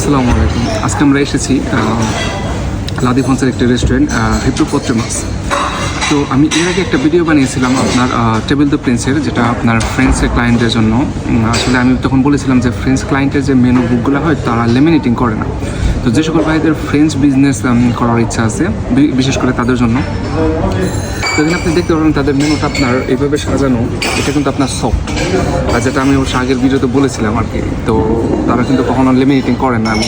আসসালামু আলাইকুম। আজকে আমরা এসেছি লাদিফন্সের একটি রেস্টুরেন্ট হিব্রু পত্রেমাস। তো আমি এর আগে একটা ভিডিও বানিয়েছিলাম আপনার টেবিল দ্য প্রিন্সের, যেটা আপনার ফ্রেন্ডসের ক্লায়েন্টের জন্য। আসলে আমি তখন বলেছিলাম যে ফ্রেঞ্চ ক্লায়েন্টের যে মেনু বুকগুলো হয় তারা লেমিনেটিং করে না। তো যে সকল ভাইদের ফ্রেঞ্চ বিজনেস করার ইচ্ছা আছে, বিশেষ করে তাদের জন্য, তো এখানে আপনি দেখতে পাবেন তাদের মেনুটা আপনার এইভাবে সাজানো। এটা কিন্তু আপনার সফট, আর যেটা আমি অবশ্য আগের ভিডিওতে বলেছিলাম আর কি। তো তারা কিন্তু কখনো লেমিনেটিং করে না, আমি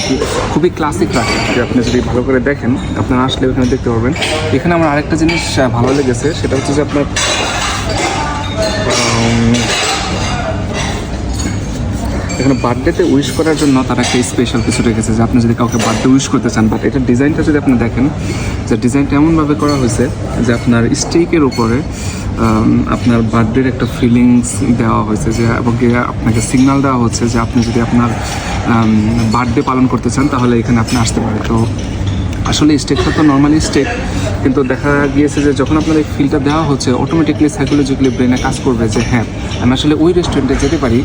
খুবই ক্লাসিক রাখে। আপনি যদি ভালো করে দেখেন, আপনারা আসলে ওখানে দেখতে পারবেন। এখানে আমার আরেকটা জিনিস ভালো লেগেছে, সেটা হচ্ছে যে আপনার এখানে বার্থডেতে উইশ করার জন্য তারা একটা স্পেশাল কিছু রেখেছে, যে আপনি যদি কাউকে বার্থডে উইশ করতে চান। বাট এটার ডিজাইনটা যদি আপনি দেখেন, যে ডিজাইনটা এমনভাবে করা হয়েছে যে আপনার স্টেকের উপরে আপনার বার্থডের একটা ফিলিংস দেওয়া হয়েছে, যে এবং আপনাকে সিগন্যাল দেওয়া হচ্ছে যে আপনি যদি আপনার বার্থডে পালন করতে চান তাহলে এখানে আপনি আসতে পারেন। তো আসলে স্টেকটা তো নর্মালি স্টেক, কিন্তু দেখা গিয়েছে যে যখন আপনার এই ফিলটা দেওয়া হচ্ছে, অটোমেটিকলি সাইকোলজিক্যালি ব্রেনে কাজ করবে যে হ্যাঁ, আমি আসলে ওই রেস্টুরেন্টে যেতে পারি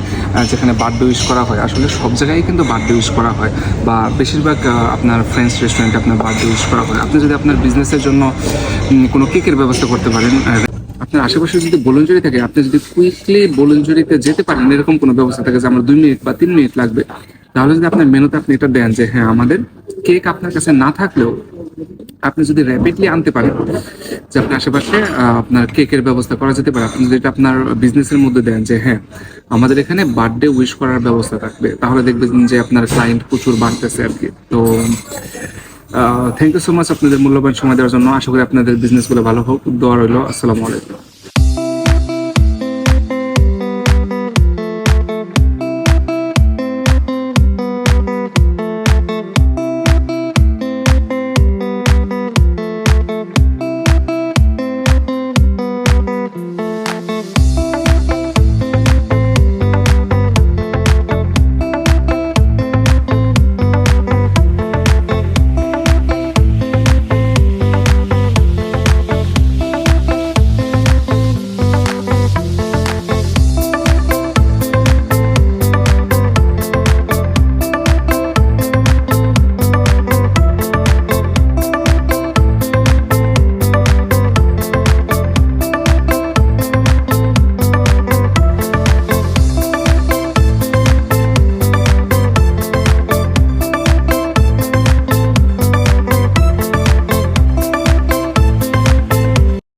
যেখানে বার্থডে উইশ করা হয়। আসলে সব জায়গায় কিন্তু বার্থডে উইশ করা হয়, বা বেশিরভাগ আপনার ফ্রেঞ্চ রেস্টুরেন্টে আপনার বার্থডে উইশ করা হয়। আপনি যদি আপনার বিজনেসের জন্য কোনো কেকের ব্যবস্থা করতে পারেন, আপনার আশেপাশে যদি বোলনজুরি থাকে, আপনি যদি কুইকলি বোলনজুরিতে যেতে পারেন, এরকম কোনো ব্যবস্থা থাকে যে আমার 2 মিনিট বা 3 মিনিট লাগবে, তাহলে যদি আপনার মেনুতে আপনি এটা দেন যে হ্যাঁ, আমাদের কেক আপনার কাছে না থাকলেও আপনি যদি র্যাপিডলি আনতে পারেন, যে আপনার আশেপাশে আপনার কেকের ব্যবস্থা করা যেতে পারে। আপনি যদি এটা আপনার বিজনেসের মধ্যে দেন যে হ্যাঁ, আমাদের এখানে বার্থডে উইশ করার ব্যবস্থা থাকবে, তাহলে দেখবেন যে আপনার ক্লায়েন্ট প্রচুর বাড়তেছে আর কি। তো থ্যাংক ইউ সো মাচ আপনাদের মূল্যবান সময় দেওয়ার জন্য। আশা করি আপনাদের বিজনেসগুলো ভালো হোক। দোয়া রইল। আসসালামু আলাইকুম।